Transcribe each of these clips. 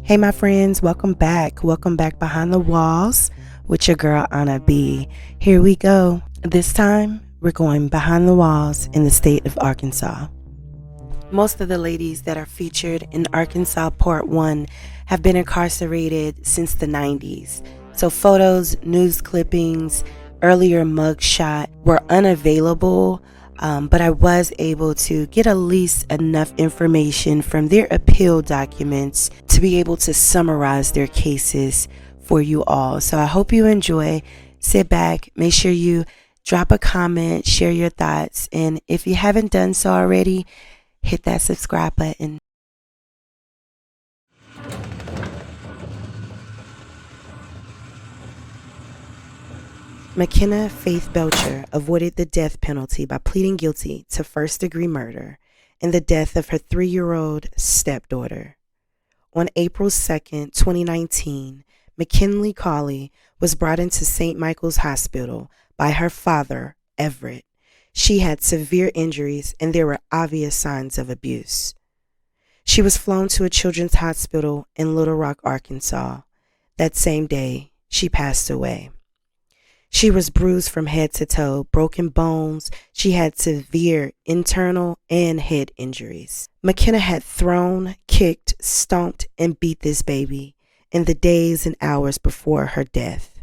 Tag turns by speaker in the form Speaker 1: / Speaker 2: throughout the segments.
Speaker 1: Hey my friends, welcome back. Welcome back behind the walls with your girl Anna B. Here we go. This time we're going behind the walls in the state of Arkansas. Most of the ladies that are featured in Arkansas Part 1 have been incarcerated since the 90s. So photos, news clippings, earlier mugshot were unavailable. But I was able to get at least enough information from their appeal documents to be able to summarize their cases for you all. So I hope you enjoy. Sit back, make sure you drop a comment, share your thoughts, and if you haven't done so already, hit that subscribe button. McKenna Faith Belcher avoided the death penalty by pleading guilty to first-degree murder in the death of her 3-year-old stepdaughter. On April 2nd, 2019, McKinley Collier was brought into St. Michael's Hospital by her father, Everett. She had severe injuries and there were obvious signs of abuse. She was flown to a children's hospital in Little Rock, Arkansas. That same day, she passed away. She was bruised from head to toe, broken bones. She had severe internal and head injuries. McKenna had thrown, kicked, stomped, and beat this baby in the days and hours before her death,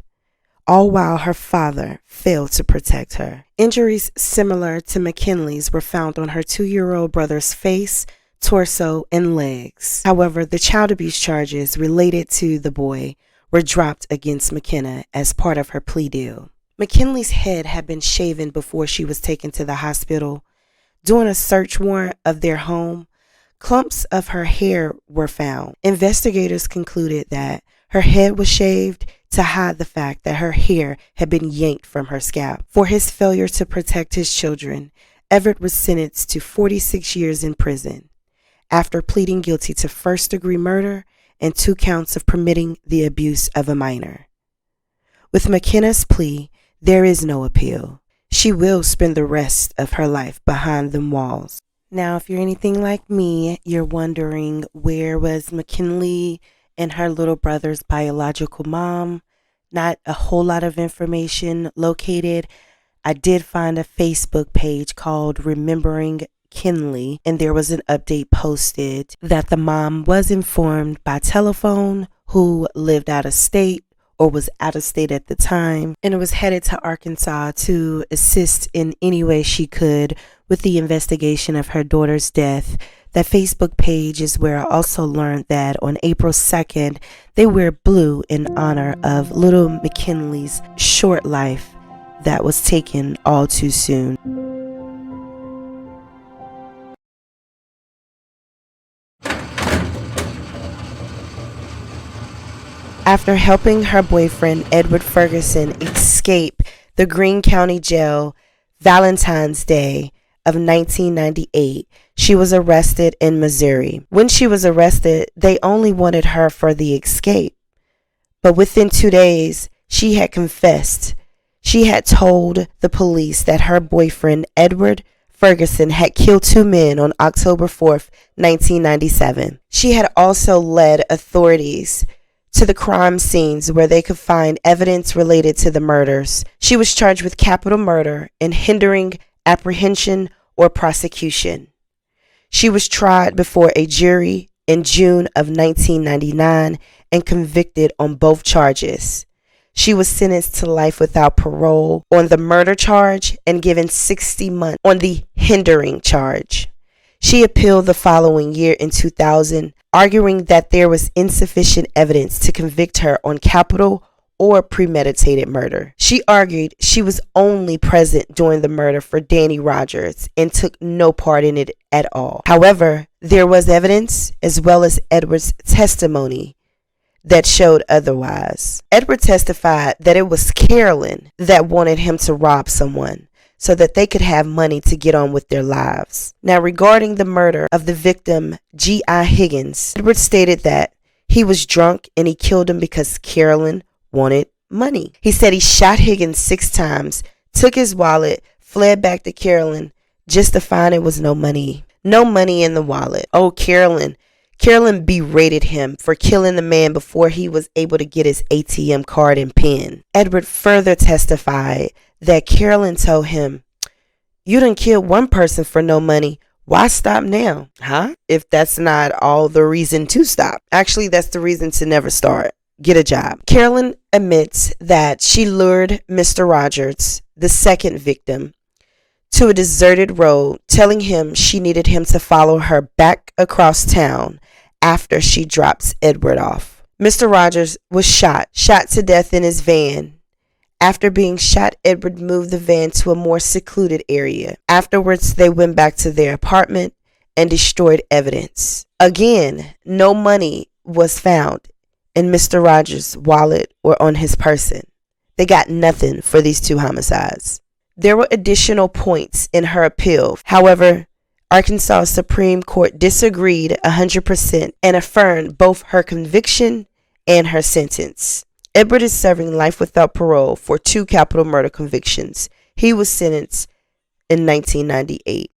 Speaker 1: all while her father failed to protect her. Injuries similar to McKinley's were found on her 2-year-old brother's face, torso, and legs. However, the child abuse charges related to the boy were dropped against McKenna as part of her plea deal. McKinley's head had been shaven before she was taken to the hospital. During a search warrant of their home, clumps of her hair were found. Investigators concluded that her head was shaved to hide the fact that her hair had been yanked from her scalp. For his failure to protect his children, Everett was sentenced to 46 years in prison after pleading guilty to first-degree murder and 2 counts of permitting the abuse of a minor. With McKenna's plea, there is no appeal. She will spend the rest of her life behind them walls. Now, if you're anything like me, you're wondering, where was McKinley and her little brother's biological mom? Not a whole lot of information located. I did find a Facebook page called Remembering Kinley, and there was an update posted that the mom was informed by telephone who lived out of state or was out of state at the time, and was headed to Arkansas to assist in any way she could with the investigation of her daughter's death. That Facebook page is where I also learned that on April 2nd, they wear blue in honor of little McKinley's short life that was taken all too soon. After helping her boyfriend, Edward Ferguson, escape the Greene County Jail Valentine's Day of 1998, she was arrested in Missouri. When she was arrested, they only wanted her for the escape. But within 2 days, she had confessed. She had told the police that her boyfriend, Edward Ferguson, had killed 2 men on October 4th, 1997. She had also led authorities to the crime scenes where they could find evidence related to the murders. She was charged with capital murder and hindering apprehension or prosecution. She was tried before a jury in June of 1999 and convicted on both charges. She was sentenced to life without parole on the murder charge and given 60 months on the hindering charge. She appealed the following year in 2000, arguing that there was insufficient evidence to convict her on capital or premeditated murder. She argued she was only present during the murder for Danny Rogers and took no part in it at all. However, there was evidence as well as Edward's testimony that showed otherwise. Edward testified that it was Carolyn that wanted him to rob someone so that they could have money to get on with their lives. Now, regarding the murder of the victim, G.I. Higgins, Edward stated that he was drunk and he killed him because Carolyn wanted money. He said he shot Higgins 6 times, took his wallet, fled back to Carolyn just to find it was no money in the wallet. Oh, Carolyn Carolyn berated him for killing the man before he was able to get his ATM card and PIN. Edward further testified that Carolyn told him, "You done killed one person for no money. Why stop now? Huh? If that's not all the reason to stop. Actually, that's the reason to never start. Get a job." Carolyn admits that she lured Mr. Rogers, the second victim, to a deserted road, telling him she needed him to follow her back across town after she drops Edward off. Mr. Rogers was shot to death in his van. After being shot, Edward moved the van to a more secluded area. Afterwards, they went back to their apartment and destroyed evidence. Again, no money was found in Mr. Rogers' wallet or on his person. They got nothing for these two homicides. There were additional points in her appeal. However, Arkansas Supreme Court disagreed 100% and affirmed both her conviction and her sentence. Edward is serving life without parole for 2 capital murder convictions. He was sentenced in 1998.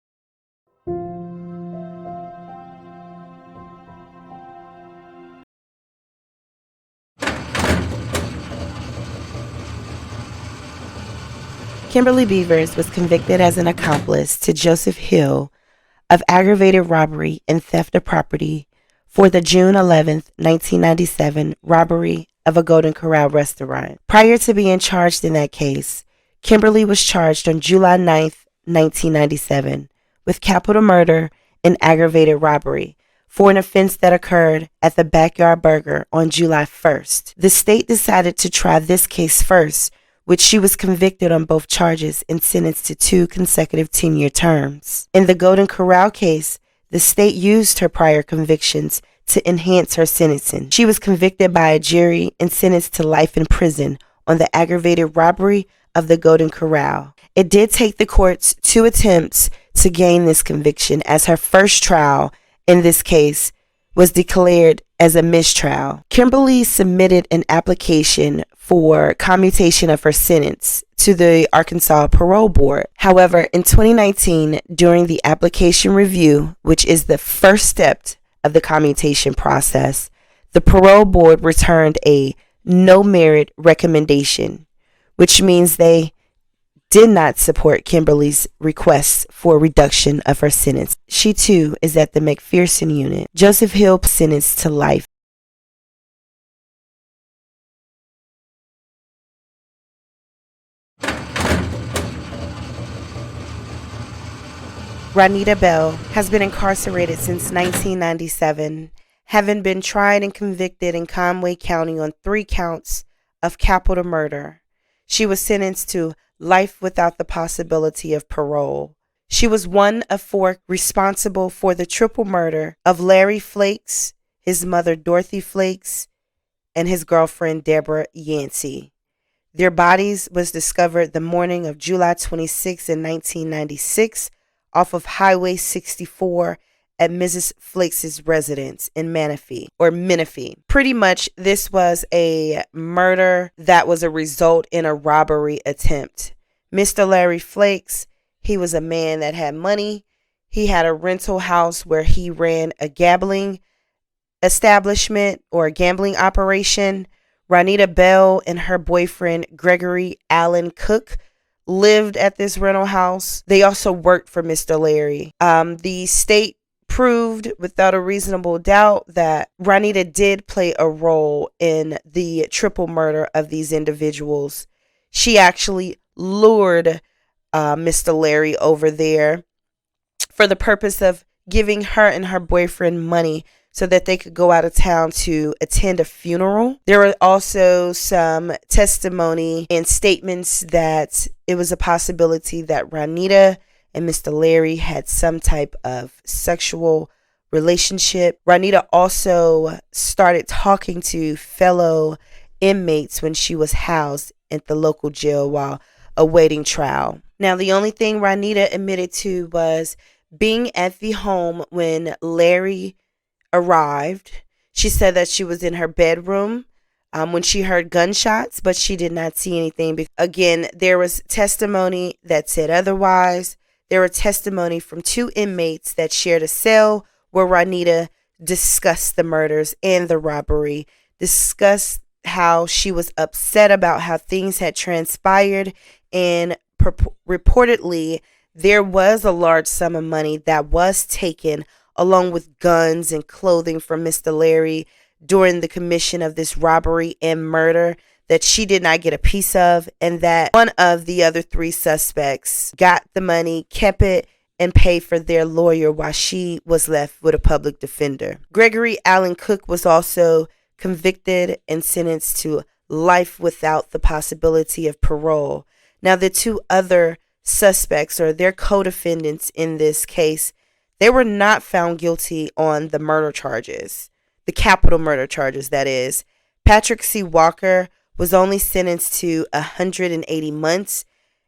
Speaker 1: Kimberly Beaver was convicted as an accomplice to Joseph Hill of aggravated robbery and theft of property for the June 11, 1997 robbery of a Golden Corral restaurant. Prior to being charged in that case, Kimberly was charged on July 9, 1997 with capital murder and aggravated robbery for an offense that occurred at the Backyard Burger on July 1st. The state decided to try this case first, which she was convicted on both charges and sentenced to 2 consecutive 10-year terms. In the Golden Corral case, the state used her prior convictions to enhance her sentencing. She was convicted by a jury and sentenced to life in prison on the aggravated robbery of the Golden Corral. It did take the courts 2 attempts to gain this conviction, as her first trial in this case was declared as a mistrial. Kimberly submitted an application for commutation of her sentence to the Arkansas Parole Board. However, in 2019, during the application review, which is the first step of the commutation process, the Parole Board returned a no merit recommendation, which means they did not support Kimberly's request for reduction of her sentence. She too is at the McPherson unit. Joseph Hill sentenced to life. Ronita Bell has been incarcerated since 1997, having been tried and convicted in Conway County on 3 counts of capital murder. She was sentenced to life without the possibility of parole. She was one of 4 responsible for the triple murder of Larry Flakes, his mother Dorothy Flakes, and his girlfriend Deborah Yancey. Their bodies was discovered the morning of July 26 in 1996 off of Highway 64 at Mrs. Flakes' residence in Menifee. Pretty much this was a murder that was a result in a robbery attempt. Mr. Larry Flakes, he was a man that had money. He had a rental house where he ran a gambling establishment or a gambling operation. Ronita Bell and her boyfriend Gregory Allen Cook lived at this rental house. They also worked for Mr. Larry. The state proved without a reasonable doubt that Ronita did play a role in the triple murder of these individuals. She actually lured Mr. Larry over there for the purpose of giving her and her boyfriend money so that they could go out of town to attend a funeral. There were also some testimony and statements that it was a possibility that Ronita and Mr. Larry had some type of sexual relationship. Ronita also started talking to fellow inmates when she was housed at the local jail while awaiting trial. Now, the only thing Ronita admitted to was being at the home when Larry arrived. She said that she was in her bedroom when she heard gunshots, but she did not see anything. Again, there was testimony that said otherwise. There were testimony from 2 inmates that shared a cell where Ronita discussed the murders and the robbery, discussed how she was upset about how things had transpired, and reportedly there was a large sum of money that was taken along with guns and clothing from Mr. Larry during the commission of this robbery and murder that she did not get a piece of, and that one of the other three suspects got the money, kept it, and paid for their lawyer while she was left with a public defender. Gregory Allen Cook was also convicted and sentenced to life without the possibility of parole. Now, the two other suspects, or their co-defendants in this case, they were not found guilty on the murder charges, the capital murder charges, that is. Patrick C. Walker was only sentenced to 180 months,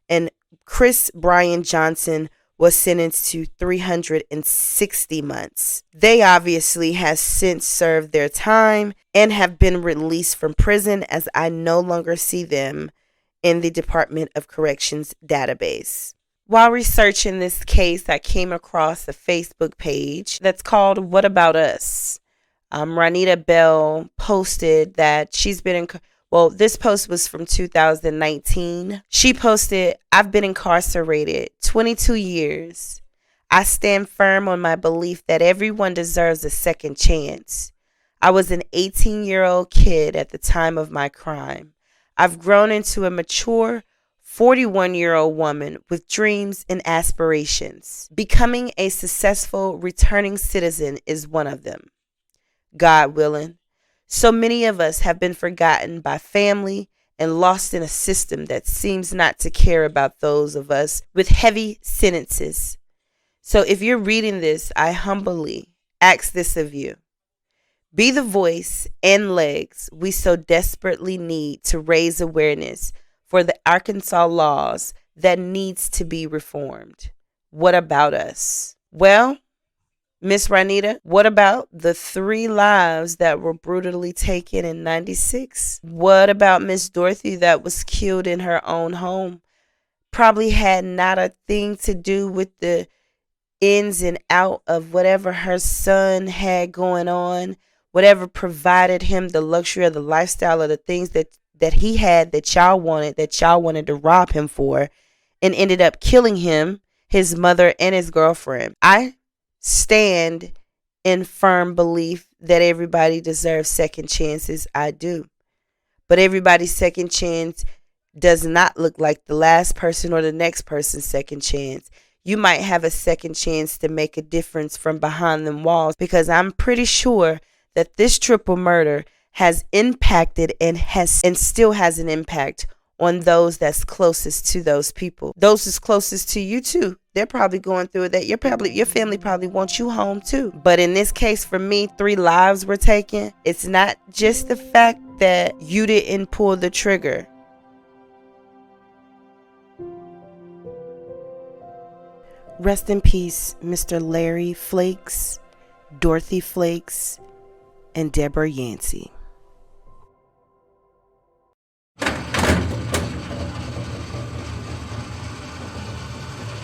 Speaker 1: and Chris Brian Johnson was sentenced to 360 months. They obviously have since served their time and have been released from prison, as I no longer see them in the Department of Corrections database. While researching this case, I came across a Facebook page that's called What About Us? Ranita Bell posted that she's been this post was from 2019. She posted, "I've been incarcerated 22 years. I stand firm on my belief that everyone deserves a second chance. I was an 18-year-old kid at the time of my crime. I've grown into a mature 41-year-old woman with dreams and aspirations. Becoming a successful returning citizen is one of them. God willing. So many of us have been forgotten by family and lost in a system that seems not to care about those of us with heavy sentences. So if you're reading this, I humbly ask this of you. Be the voice and legs we so desperately need to raise awareness for the Arkansas laws that needs to be reformed. What about us?" Well, Miss Ranita, what about the 3 lives that were brutally taken in 96? What about Miss Dorothy that was killed in her own home? Probably had not a thing to do with the ins and out of whatever her son had going on, whatever provided him the luxury of the lifestyle of the things that he had that y'all wanted to rob him for, and ended up killing him, his mother, and his girlfriend. I stand in firm belief that everybody deserves second chances. I do. But everybody's second chance does not look like the last person or the next person's second chance. You might have a second chance to make a difference from behind them walls, because I'm pretty sure that this triple murder has impacted and still has an impact on those that's closest to those people. Those that's closest to you too. They're probably going through that. Your family probably wants you home too. But in this case, for me, 3 lives were taken. It's not just the fact that you didn't pull the trigger. Rest in peace, Mr. Larry Flakes, Dorothy Flakes, and Deborah Yancey.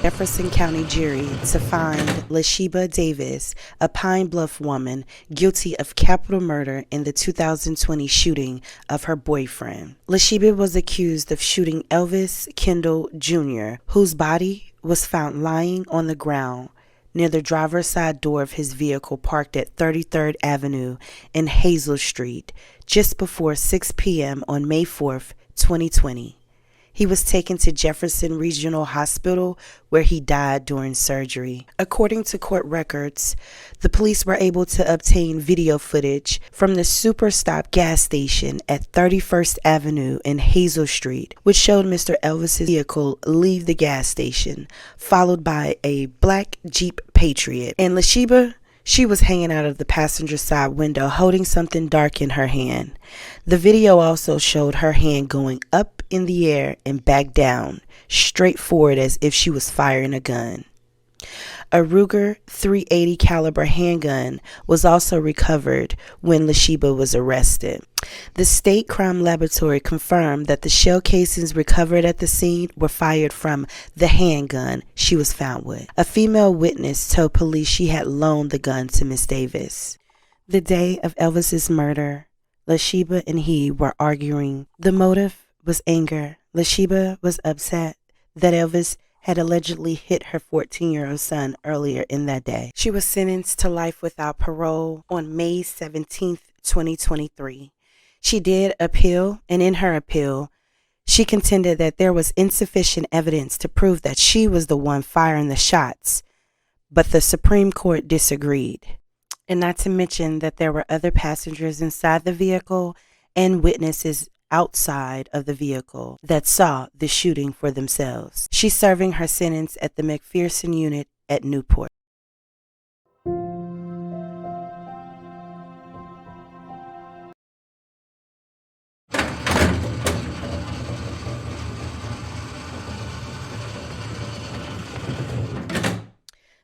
Speaker 1: Jefferson County jury to find Lesiba Davis, a Pine Bluff woman, guilty of capital murder in the 2020 shooting of her boyfriend. Lesiba was accused of shooting Elvis Kendall Jr., whose body was found lying on the ground near the driver's side door of his vehicle parked at 33rd Avenue and Hazel Street just before 6 p.m. on May 4th, 2020. He was taken to Jefferson Regional Hospital, where he died during surgery. According to court records, the police were able to obtain video footage from the Super Stop gas station at 31st Avenue and Hazel Street, which showed Mr. Elvis's vehicle leave the gas station, followed by a black Jeep Patriot. And Lesiba, she was hanging out of the passenger side window holding something dark in her hand. The video also showed her hand going up in the air and back down, straight forward as if she was firing a gun. A Ruger .380 caliber handgun was also recovered when Lesiba was arrested. The State Crime Laboratory confirmed that the shell casings recovered at the scene were fired from the handgun she was found with. A female witness told police she had loaned the gun to Miss Davis. The day of Elvis's murder, Lesiba and he were arguing. The motive was anger. Lesiba was upset that Elvis had allegedly hit her 14-year-old son earlier in that day. She was sentenced to life without parole on May 17, 2023. She did appeal, and in her appeal, she contended that there was insufficient evidence to prove that she was the one firing the shots, but the Supreme Court disagreed. And not to mention that there were other passengers inside the vehicle and witnesses outside of the vehicle that saw the shooting for themselves. She's serving her sentence at the McPherson unit at Newport.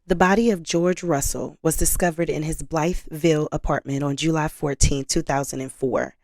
Speaker 1: The body of George Russell was discovered in his Blytheville apartment on July 14, 2004.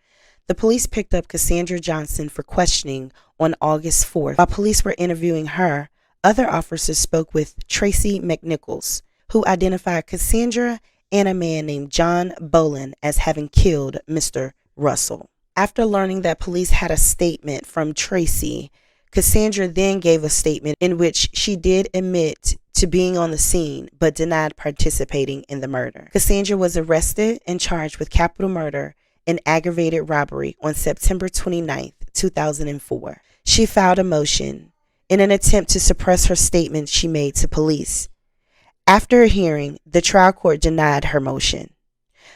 Speaker 1: The police picked up Cassandra Johnson for questioning on August 4th. While police were interviewing her, other officers spoke with Tracy McNichols, who identified Cassandra and a man named John Boland as having killed Mr. Russell. After learning that police had a statement from Tracy, Cassandra then gave a statement in which she did admit to being on the scene but denied participating in the murder. Cassandra was arrested and charged with capital murder and aggravated robbery on September 29, 2004. She filed a motion in an attempt to suppress her statement she made to police. After a hearing, the trial court denied her motion,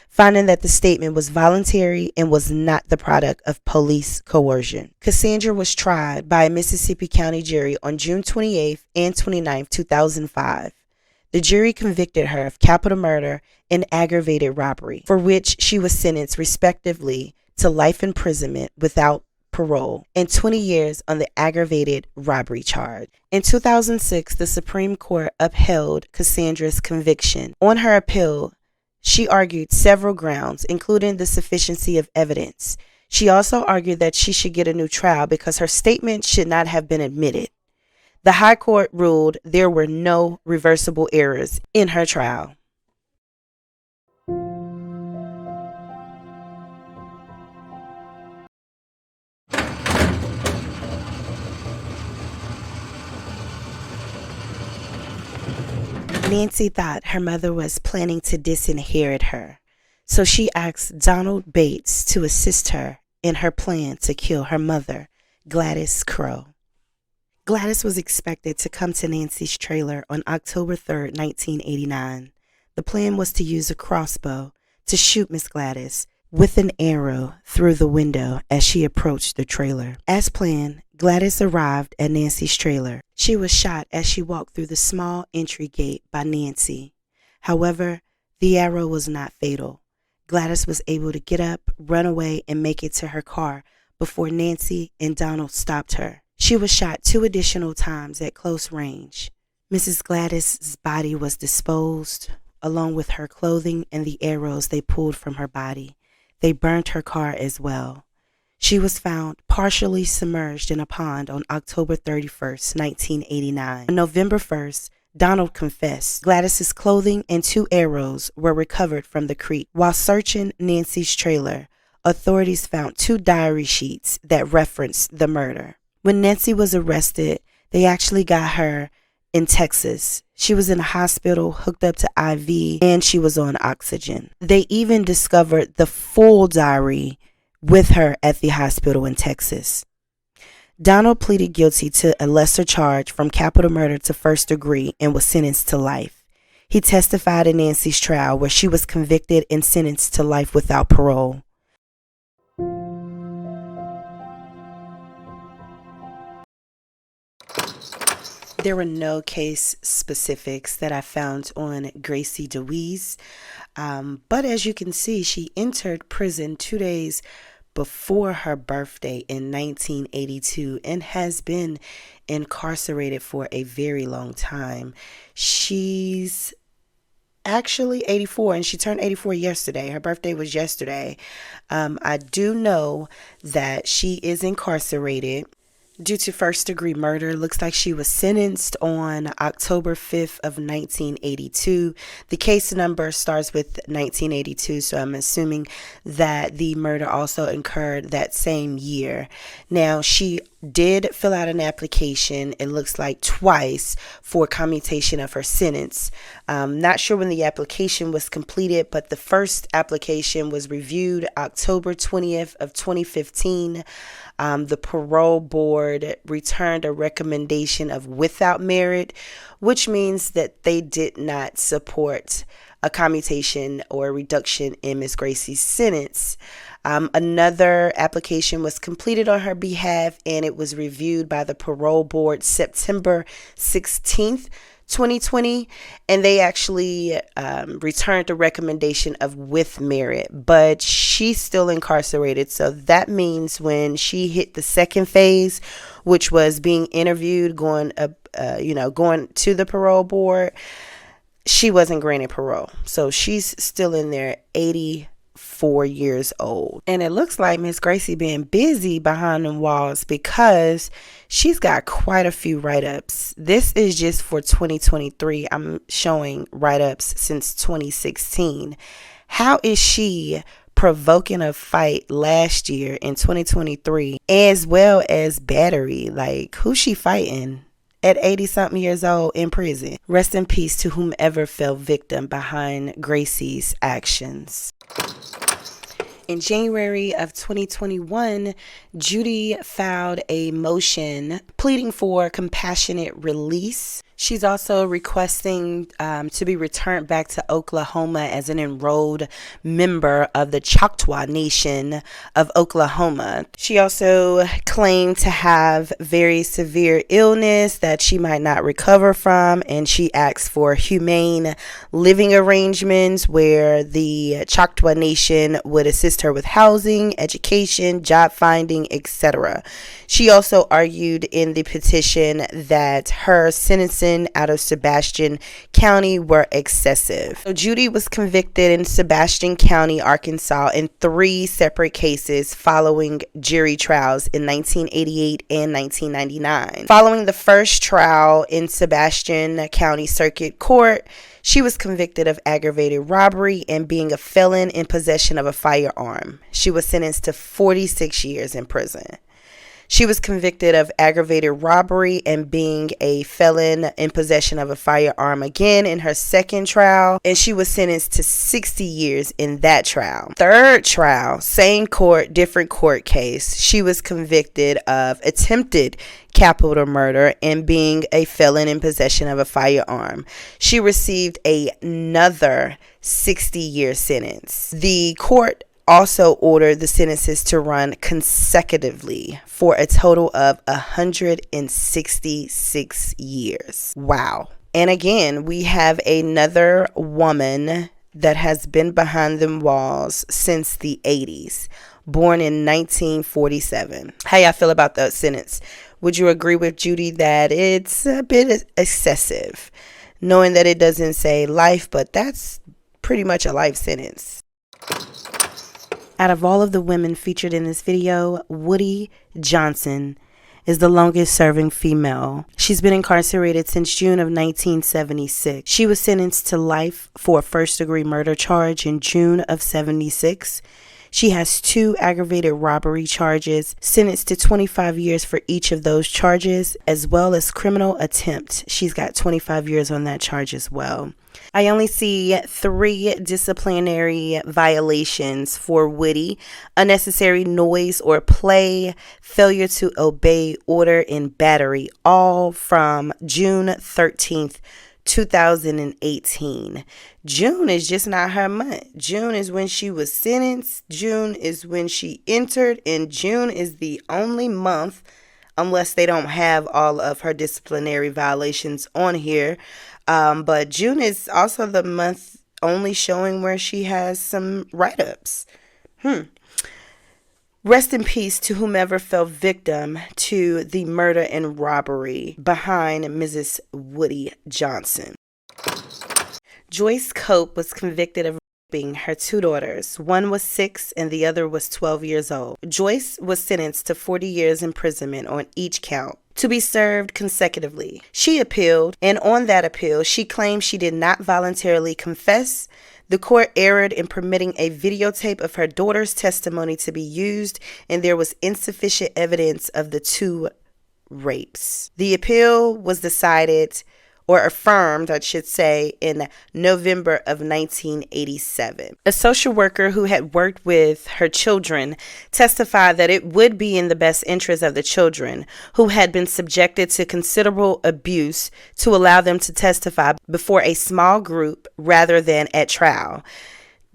Speaker 1: finding that the statement was voluntary and was not the product of police coercion. Cassandra was tried by a Mississippi County jury on June 28 and 29, 2005. The jury convicted her of capital murder and aggravated robbery, for which she was sentenced respectively to life imprisonment without parole and 20 years on the aggravated robbery charge. In 2006, the Supreme Court upheld Cassandra's conviction. On her appeal, she argued several grounds, including the sufficiency of evidence. She also argued that she should get a new trial because her statement should not have been admitted. The High Court ruled there were no reversible errors in her trial. Nancy thought her mother was planning to disinherit her, so she asked Donald Bates to assist her in her plan to kill her mother, Gladys Crow. Gladys was expected to come to Nancy's trailer on October 3, 1989. The plan was to use a crossbow to shoot Miss Gladys with an arrow through the window as she approached the trailer. As planned, Gladys arrived at Nancy's trailer. She was shot as she walked through the small entry gate by Nancy. However, the arrow was not fatal. Gladys was able to get up, run away, and make it to her car before Nancy and Donald stopped her. She was shot 2 additional times at close range. Mrs. Gladys's body was disposed, along with her clothing and the arrows they pulled from her body. They burned her car as well. She was found partially submerged in a pond on October 31st, 1989. On November 1st, Donald confessed. Gladys's clothing and 2 arrows were recovered from the creek. While searching Nancy's trailer, authorities found 2 diary sheets that referenced the murder. When Nancy was arrested, they actually got her in Texas. She was in a hospital, hooked up to IV, and she was on oxygen. They even discovered the full diary with her at the hospital in Texas. Donald pleaded guilty to a lesser charge from capital murder to first degree and was sentenced to life. He testified in Nancy's trial where she was convicted and sentenced to life without parole. There were no case specifics that I found on Gracie Deise, but as you can see, she entered prison 2 days before her birthday in 1982 and has been incarcerated for a very long time. She's actually 84 and she turned 84 yesterday. Her birthday was yesterday. I do know that she is incarcerated. due to first-degree murder. Looks like she was sentenced on October 5th of 1982. The case number starts with 1982, so I'm assuming that the murder also occurred that same year. Now, she did fill out an application, it looks like twice, for commutation of her sentence. Not sure when the application was completed, but the first application was reviewed October 20th of 2015. The parole board returned a recommendation of without merit, which means that they did not support a commutation or a reduction in Ms. Gracie's sentence. Another application was completed on her behalf, and it was reviewed by the parole board September 16th, 2020, and they actually returned a recommendation of with merit, but she's still incarcerated. So that means when she hit the second phase, which was being interviewed, going to the parole board, she wasn't granted parole. So she's still in there, 84 years old. And it looks like Miss Gracie being busy behind the walls because she's got quite a few write-ups. This is just for 2023. I'm showing write-ups since 2016. How is she provoking a fight last year in 2023 as well as battery? Like, who's she fighting at 80-something years old in prison? Rest in peace to whomever fell victim behind Gracie's actions. In January of 2021, Judy filed a motion pleading for compassionate release. She's also requesting to be returned back to Oklahoma as an enrolled member of the Choctaw Nation of Oklahoma. She also claimed to have very severe illness that she might not recover from, and she asked for humane living arrangements where the Choctaw Nation would assist her with housing, education, job finding, etc. She also argued in the petition that her sentencing out of Sebastian County were excessive. So Judy was convicted in Sebastian County, Arkansas in 3 separate cases following jury trials in 1988 and 1999. Following the first trial in Sebastian County Circuit Court, she was convicted of aggravated robbery and being a felon in possession of a firearm. She was sentenced to 46 years in prison. She was convicted of aggravated robbery and being a felon in possession of a firearm again in her second trial, and she was sentenced to 60 years in that trial. Third trial, same court, different court case. She was convicted of attempted capital murder and being a felon in possession of a firearm. She received another 60-year sentence. The court also ordered the sentences to run consecutively for a total of 166 years. Wow. And again, we have another woman that has been behind them walls since the 80s, born in 1947. How y'all feel about that sentence? Would you agree with Judy that it's a bit excessive, knowing that it doesn't say life, but that's pretty much a life sentence? Out of all of the women featured in this video, Woody Johnson is the longest serving female. She's been incarcerated since June of 1976. She was sentenced to life for a first-degree murder charge in June of 76. She has 2 aggravated robbery charges, sentenced to 25 years for each of those charges, as well as criminal attempt. She's got 25 years on that charge as well. I only see 3 disciplinary violations for Woody: unnecessary noise or play, failure to obey order, and battery, all from June 13th, 2018. June is just not her month. June is when she was sentenced. June is when she entered, and June is the only month, unless they don't have all of her disciplinary violations on here. But June is also the month only showing where she has some write-ups. Rest in peace to whomever fell victim to the murder and robbery behind Mrs. Woody Johnson. Joyce Cope was convicted of raping her 2 daughters. One was 6 and the other was 12 years old. Joyce was sentenced to 40 years imprisonment on each count, to be served consecutively. She appealed, and on that appeal, she claimed she did not voluntarily confess. The court erred in permitting a videotape of her daughter's testimony to be used, and there was insufficient evidence of the 2 rapes. The appeal was decided, or affirmed, I should say, in November of 1987. A social worker who had worked with her children testified that it would be in the best interest of the children, who had been subjected to considerable abuse, to allow them to testify before a small group rather than at trial.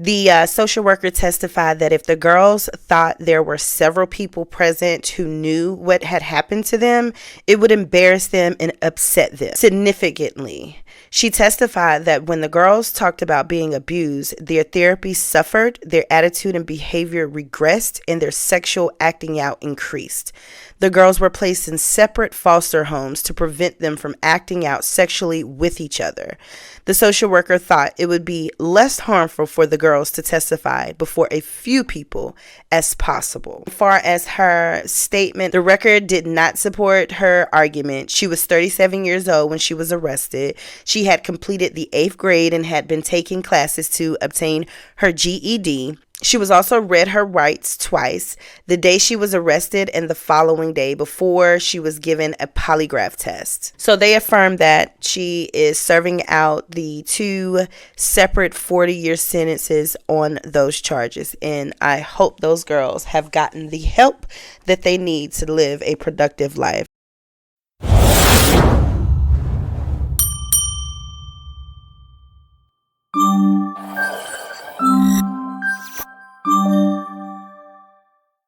Speaker 1: The social worker testified that if the girls thought there were several people present who knew what had happened to them, it would embarrass them and upset them significantly. She testified that when the girls talked about being abused, their therapy suffered, their attitude and behavior regressed, and their sexual acting out increased. The girls were placed in separate foster homes to prevent them from acting out sexually with each other. The social worker thought it would be less harmful for the girls to testify before a few people as possible. As far as her statement, the record did not support her argument. She was 37 years old when she was arrested. She had completed the 8th grade and had been taking classes to obtain her GED. She was also read her rights twice, the day she was arrested and the following day, before she was given a polygraph test. So they affirmed that she is serving out the 2 separate 40-year sentences on those charges. And I hope those girls have gotten the help that they need to live a productive life.